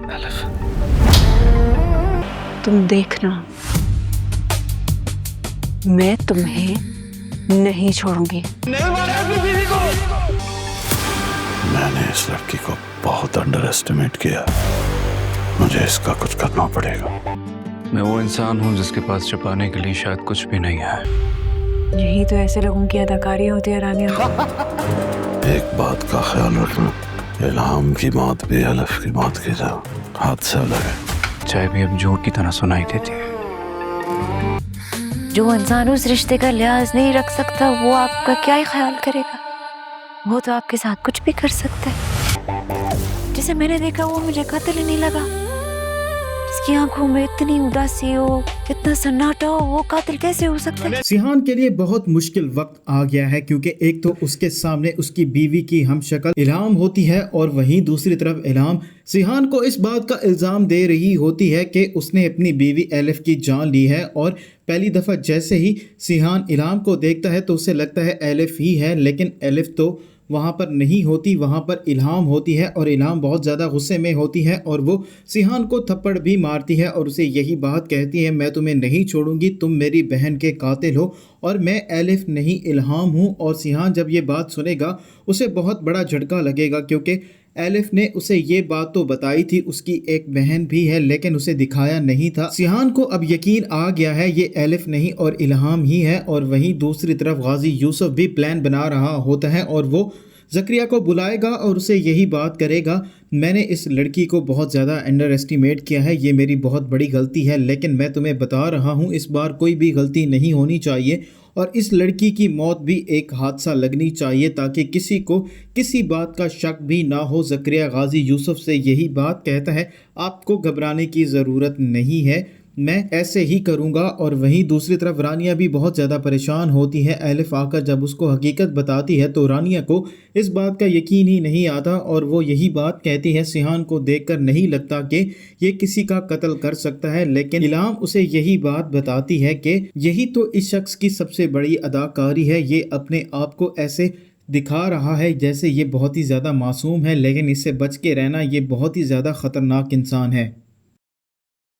Elif, तुम देखना, मैं तुम्हें नहीं छोड़ूंगी। मैंने इस लड़की को बहुत अंडर एस्टिमेट किया। मुझे इसका कुछ करना पड़ेगा। मैं वो इंसान हूँ जिसके पास छुपाने के लिए शायद कुछ भी नहीं है। यही तो ऐसे लोगों की अदाकारी होती है रानिया। एक बात का ख्याल रखना, इल्हाम की मौत भी एलिफ की मौत की तरह हाथ से अलग है। चाहे भी अब झूठ की तरह सुनाई देती है। जो इंसान उस रिश्ते का लिहाज नहीं रख सकता वो आपका क्या ही ख्याल करेगा। वो तो आपके साथ कुछ भी कर सकता है। जिसे मैंने देखा वो मुझे कातिल ही नहीं लगा। जिसकी आंखों में इतनी उदासी हो, इतना सन्नाटा हो, वो कातिल कैसे हो सकता है? सिहान के लिए बहुत मुश्किल वक्त आ गया है, क्योंकि एक तो उसके सामने उसकी बीवी की हमशक्ल इल्हाम होती है और वहीं दूसरी तरफ इल्हाम सिहान को इस बात का इल्ज़ाम दे रही होती है कि उसने अपनी बीवी एलिफ की जान ली है। और पहली दफ़ा जैसे ही सिहान इल्हाम को देखता है तो उसे लगता है एलिफ ही है, लेकिन एलिफ तो वहाँ पर नहीं होती, वहाँ पर इल्हाम होती है। और इल्हाम बहुत ज़्यादा गुस्से में होती है और वो सिहान को थप्पड़ भी मारती है और उसे यही बात कहती है, मैं तुम्हें नहीं छोड़ूंगी, तुम मेरी बहन के कातिल हो और मैं एलिफ नहीं इल्हाम हूँ। और सिहान जब ये बात सुनेगा उसे बहुत बड़ा झटका लगेगा, क्योंकि एलिफ ने उसे ये बात तो बताई थी, उसकी एक बहन भी है, लेकिन उसे दिखाया नहीं था। सिहान को अब यकीन आ गया है ये एलिफ नहीं और इल्हाम ही है। और वहीं दूसरी तरफ गाजी यूसुफ भी प्लान बना रहा होता है और वो ज़करिया को बुलाएगा और उसे यही बात करेगा, मैंने इस लड़की को बहुत ज़्यादा अंडर एस्टिमेट किया है, ये मेरी बहुत बड़ी गलती है, लेकिन मैं तुम्हें बता रहा हूँ इस बार कोई भी गलती नहीं होनी चाहिए और इस लड़की की मौत भी एक हादसा लगनी चाहिए ताकि किसी को किसी बात का शक भी ना हो। ज़करिया गाजी यूसुफ से यही बात कहता है, आपको घबराने की ज़रूरत नहीं है, मैं ऐसे ही करूँगा। और वहीं दूसरी तरफ रानिया भी बहुत ज़्यादा परेशान होती है। एलिफ आकर जब उसको हकीकत बताती है तो रानिया को इस बात का यकीन ही नहीं आता और वो यही बात कहती है, सिहान को देखकर नहीं लगता कि ये किसी का कत्ल कर सकता है, लेकिन इल्हाम उसे यही बात बताती है कि यही तो इस शख्स की सबसे बड़ी अदाकारी है, ये अपने आप को ऐसे दिखा रहा है जैसे ये बहुत ही ज़्यादा मासूम है, लेकिन इससे बच के रहना, ये बहुत ही ज़्यादा ख़तरनाक इंसान है।